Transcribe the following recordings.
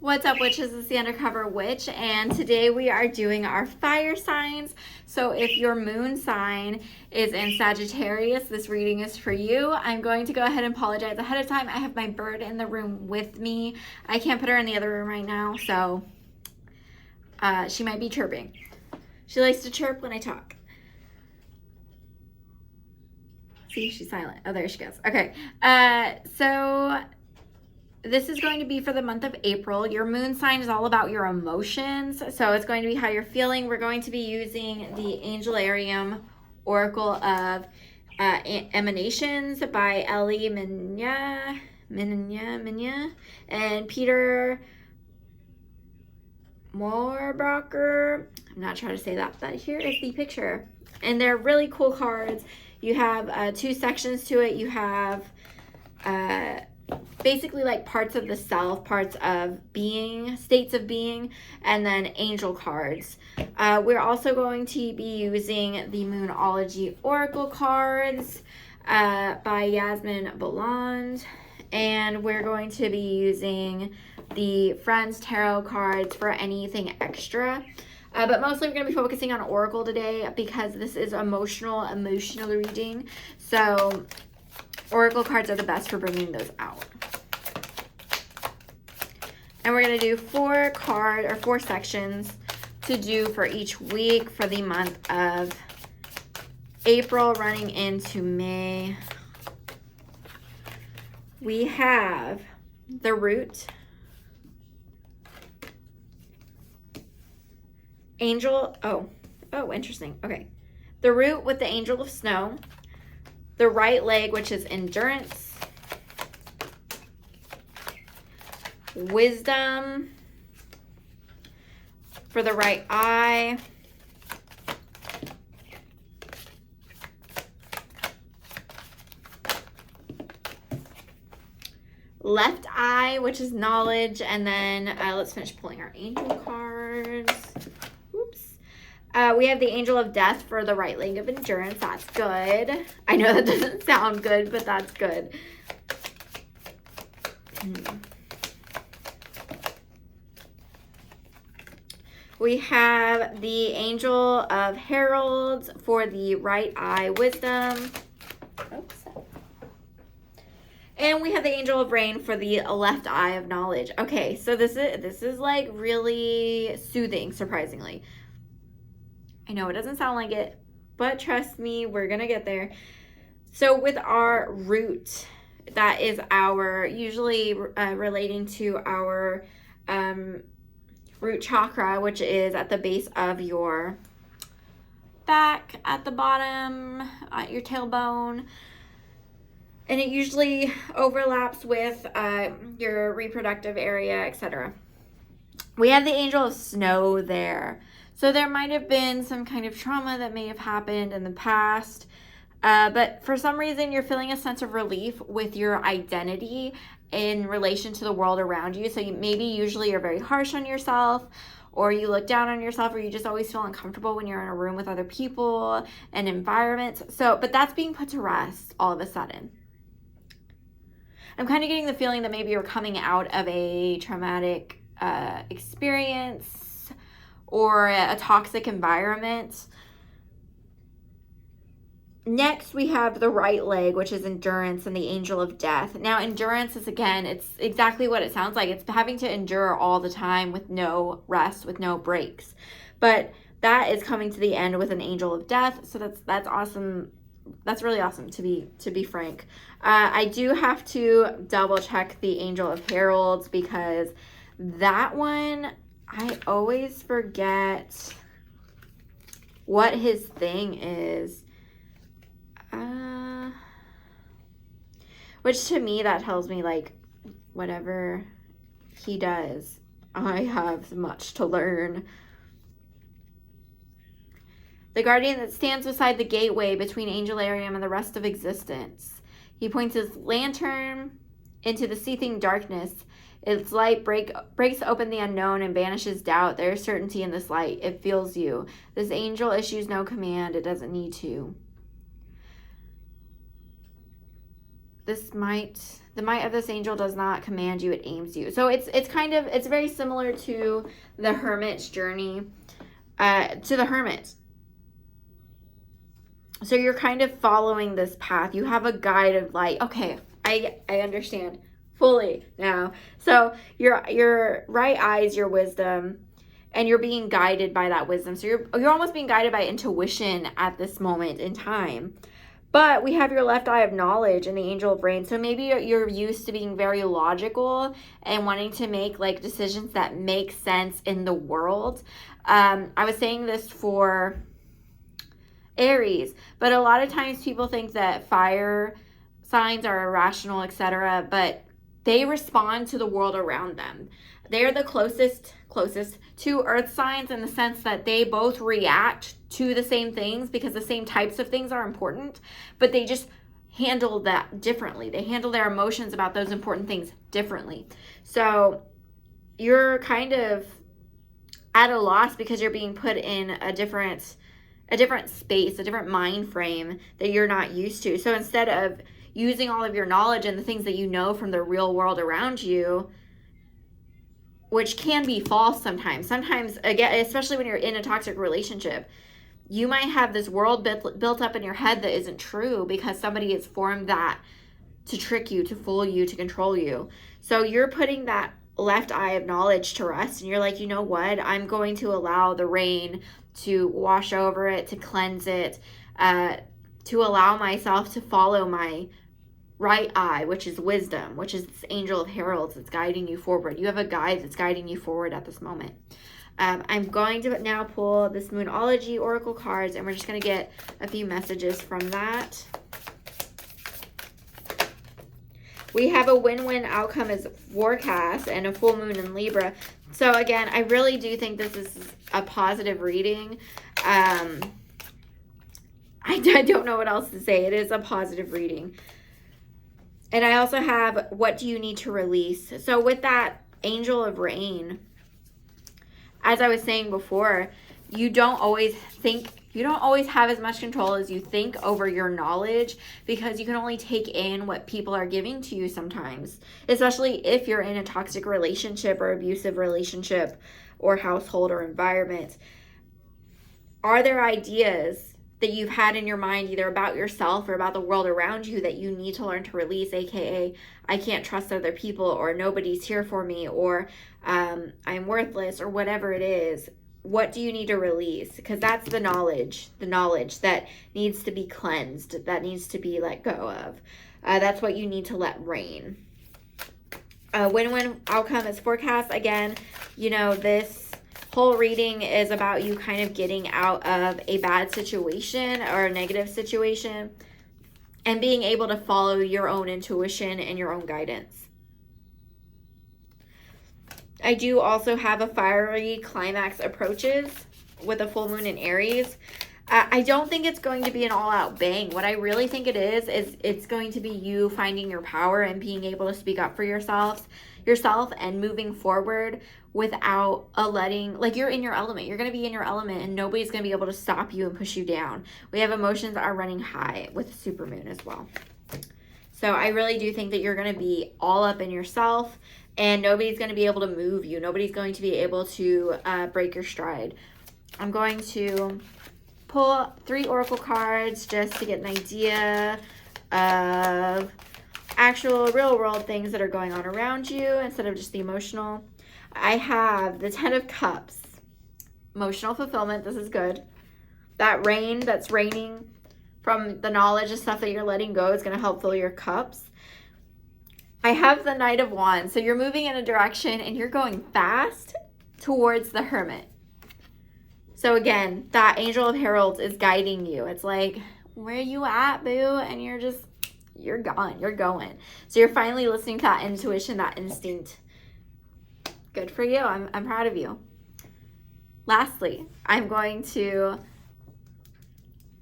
What's up, witches? It's the Undercover Witch, and today we are doing our fire signs. So if your moon sign is in Sagittarius, this reading is for you. I'm going to go ahead and apologize ahead of time. I have my bird in the room with me. I can't put her in the other room right now, so she might be chirping. She likes to chirp when I talk. See, she's silent. Oh, there she goes. Okay, so this is going to be for the month of April. Your moon sign is all about your emotions. So it's going to be how you're feeling. We're going to be using the Angelarium Oracle of Emanations by Ellie Minya and Peter Moorbrocker. I'm not trying to say that, but here is the picture. And they're really cool cards. You have two sections to it. You have basically like parts of the self, parts of being, states of being, and then angel cards. We're also going to be using the Moonology Oracle cards by Yasmin Boland, and we're going to be using the Friends Tarot cards for anything extra. But mostly we're going to be focusing on Oracle today because this is emotional reading. So Oracle cards are the best for bringing those out. And we're going to do four sections to do for each week for the month of April running into May. We have the root, angel, oh, interesting. Okay. The root with the angel of snow, the right leg, which is endurance, wisdom for the right eye, left eye, which is knowledge, and then let's finish pulling our angel cards. Oops. We have the angel of death for the right leg of endurance. That's good. I know that doesn't sound good, but that's good. We have the angel of heralds for the right eye wisdom. Oops. And we have the angel of rain for the left eye of knowledge. Okay, so this is like really soothing, surprisingly. I know it doesn't sound like it, but trust me, we're gonna get there. So with our root, that is our, usually relating to our root chakra, which is at the base of your back, at the bottom, at your tailbone. And it usually overlaps with your reproductive area, etc. We have the angel of snow there. So there might have been some kind of trauma that may have happened in the past. But for some reason, you're feeling a sense of relief with your identity in relation to the world around you. So maybe usually you're very harsh on yourself, or you look down on yourself, or you just always feel uncomfortable when you're in a room with other people and environments. But that's being put to rest all of a sudden. I'm kind of getting the feeling that maybe you're coming out of a traumatic experience or a toxic environment. Next, we have the right leg, which is endurance, and the angel of death. Now, endurance is, again, it's exactly what it sounds like. It's having to endure all the time with no rest, with no breaks. But that is coming to the end with an angel of death. So that's awesome. That's really awesome, to be frank. I do have to double check the angel of heralds because that one, I always forget what his thing is. Which to me, that tells me, like, whatever he does, I have much to learn. The guardian that stands beside the gateway between Angelarium and the rest of existence. He points his lantern into the seething darkness. Its light breaks open the unknown and banishes doubt. There is certainty in this light. It feels you. This angel issues no command. It doesn't need to. the might of this angel does not command you, it aims you. So it's very similar to the hermit's journey, to the hermit. So you're kind of following this path. You have a guide of light. Okay, I understand fully now. So your right eye is your wisdom, and you're being guided by that wisdom. So you're almost being guided by intuition at this moment in time. But we have your left eye of knowledge and the angel of rain. So maybe you're used to being very logical and wanting to make like decisions that make sense in the world. I was saying this for Aries, but a lot of times people think that fire signs are irrational, etc., but they respond to the world around them. They are the closest to earth signs in the sense that they both react to the same things because the same types of things are important, but they just handle that differently. They handle their emotions about those important things differently. So you're kind of at a loss because you're being put in a different space, a different mind frame that you're not used to. So instead of using all of your knowledge and the things that you know from the real world around you, which can be false sometimes, again, especially when you're in a toxic relationship, you might have this world built up in your head that isn't true because somebody has formed that to trick you, to fool you, to control you. So you're putting that left eye of knowledge to rest, and you're like, you know what? I'm going to allow the rain to wash over it, to cleanse it, to allow myself to follow my right eye, which is wisdom, which is this angel of heralds that's guiding you forward. You have a guide that's guiding you forward at this moment. I'm going to now pull this Moonology Oracle cards, and we're just going to get a few messages from that. We have a win-win outcome as forecast and a full moon in Libra. So again, I really do think this is a positive reading. I don't know what else to say. It is a positive reading. And I also have, what do you need to release? So with that angel of rain, as I was saying before, you don't always have as much control as you think over your knowledge, because you can only take in what people are giving to you sometimes, especially if you're in a toxic relationship or abusive relationship or household or environment. Are there ideas that you've had in your mind either about yourself or about the world around you that you need to learn to release, aka I can't trust other people, or nobody's here for me, or I'm worthless, or whatever it is? What do you need to release? Because that's the knowledge that needs to be cleansed, that needs to be let go of. That's what you need to let rain. Win-win outcome is forecast. Again, this whole reading is about you kind of getting out of a bad situation or a negative situation and being able to follow your own intuition and your own guidance. I do also have a fiery climax approaches with a full moon in Aries. I don't think it's going to be an all-out bang. What I really think it is it's going to be you finding your power and being able to speak up for yourself and moving forward without you're in your element. You're going to be in your element, and nobody's going to be able to stop you and push you down. We have emotions are running high with super moon as well. So I really do think that you're going to be all up in yourself, and nobody's going to be able to move you. Nobody's going to be able to break your stride. I'm going to pull 3 oracle cards just to get an idea of actual real world things that are going on around you instead of just the emotional. I have the 10 of Cups, emotional fulfillment. This is good. That rain that's raining from the knowledge of stuff that you're letting go is going to help fill your cups. I have the Knight of Wands. So you're moving in a direction and you're going fast towards the Hermit. So again, that angel of heralds is guiding you. It's like, where you at, boo? And you're gone. You're going. So you're finally listening to that intuition, that instinct. Good for you. I'm proud of you. Lastly, I'm going to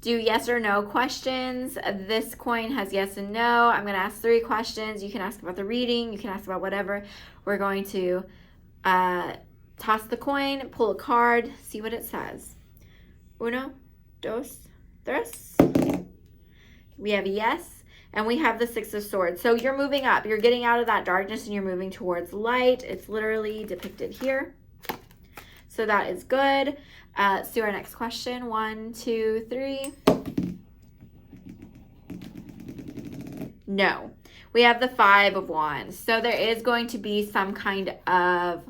do yes or no questions. This coin has yes and no. I'm going to ask 3 questions. You can ask about the reading. You can ask about whatever. We're going to toss the coin, pull a card, see what it says. Uno, dos, tres. We have a yes. And we have the Six of Swords. So you're moving up. You're getting out of that darkness and you're moving towards light. It's literally depicted here. So that is good. Let's do our next question. 1, 2, 3. No. We have the Five of Wands. So there is going to be some kind of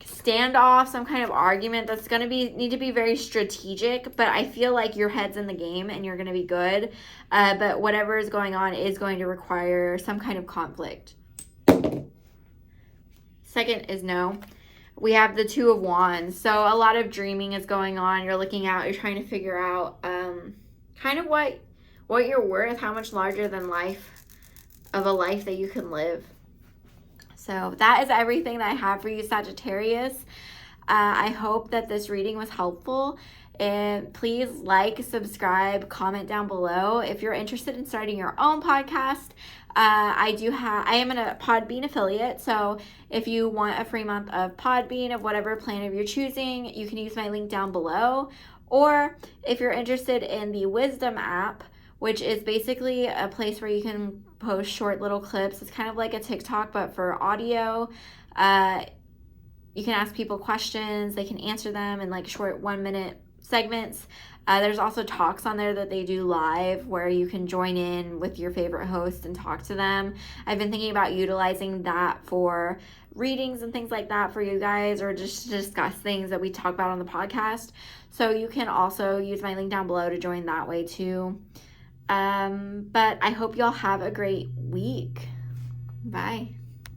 standoff, some kind of argument that's going to need to be very strategic, but I feel like your head's in the game and you're going to be good. But whatever is going on is going to require some kind of conflict. Second is no. We have the Two of Wands. So a lot of dreaming is going on. You're looking out, you're trying to figure out kind of what you're worth, how much larger than life of a life that you can live. So that is everything that I have for you, Sagittarius. I hope that this reading was helpful. And please like, subscribe, comment down below. If you're interested in starting your own podcast, I am a Podbean affiliate. So if you want a free month of Podbean of whatever plan of you're choosing, you can use my link down below. Or if you're interested in the Wisdom app, which is basically a place where you can post short little clips. It's kind of like a TikTok, but for audio. You can ask people questions. They can answer them in like short 1-minute segments. There's also talks on there that they do live where you can join in with your favorite host and talk to them. I've been thinking about utilizing that for readings and things like that for you guys, or just to discuss things that we talk about on the podcast. So you can also use my link down below to join that way too. But I hope y'all have a great week. Bye.